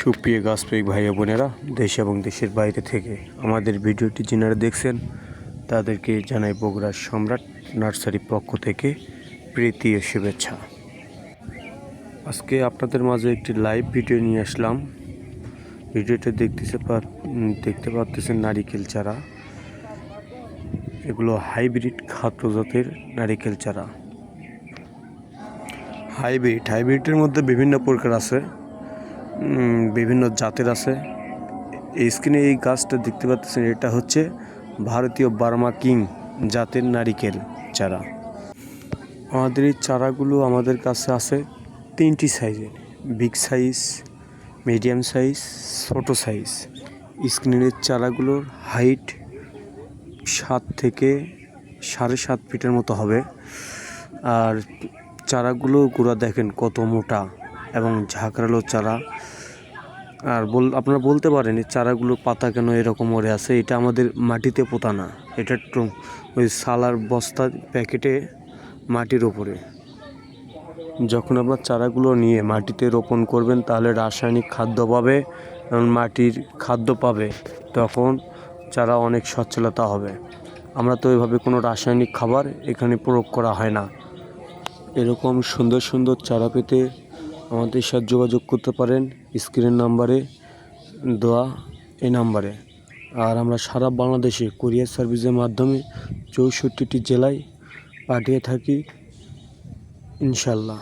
সুপ্রিয় গাছপ্রেমিক ভাই ও বোনেরা, দেশ এবং দেশের বাইরে থেকে আমাদের ভিডিওটি যিনারা দেখছেন তাদেরকে জানাই বগুড়ার সম্রাট নার্সারির পক্ষ থেকে প্রীতি ও শুভেচ্ছা। আজকে আপনাদের মাঝে একটি লাইভ ভিডিও নিয়ে আসলাম। ভিডিওটা দেখতে পাচ্ছেন নারিকেল চারা। এগুলো হাইব্রিড খাদ্য জাতের নারিকেল চারা। হাইব্রিডের মধ্যে বিভিন্ন প্রকার আছে, বিভিন্ন জাতের আছে। এই স্ক্রিনে এই গাছটা দেখতে পাচ্ছেন, এটা হচ্ছে ভারতীয় বার্মা কিং জাতের নারিকেল চারা। আমাদের এই চারাগুলো আমাদের কাছে আছে তিনটি সাইজের: বিগ সাইজ, মিডিয়াম সাইজ, ছোট সাইজ। স্ক্রিনের চারাগুলোর হাইট 7 থেকে 7.5 ফিটের মতো হবে। আর চারাগুলো গোড়া দেখেন কত মোটা এবং ঝাঁকড়ালো চারা। আর আপনারা বলতে পারেন এই চারাগুলোর পাতা কেন এরকম মরে আছে। এটা আমাদের মাটিতে পোতা না, এটা ওই সালার বস্তা প্যাকেটে মাটির ওপরে। যখন আপনার চারাগুলো নিয়ে মাটিতে রোপণ করবেন তাহলে রাসায়নিক খাদ্য পাবে এবং মাটির খাদ্য পাবে, তখন চারা অনেক সচ্ছলতা হবে। আমরা তো এভাবে কোনো রাসায়নিক খাবার এখানে প্রয়োগ করা হয় না। এরকম সুন্দর সুন্দর চারা পেতে আমাদের সাথে যোগাযোগ করতে পারেন স্ক্রিনের নাম্বারে দেওয়া এই নাম্বারে। আর আমরা সারা বাংলাদেশে কুরিয়ার সার্ভিসের মাধ্যমে 64টি জেলায় পাঠিয়ে থাকি ইনশাল্লাহ।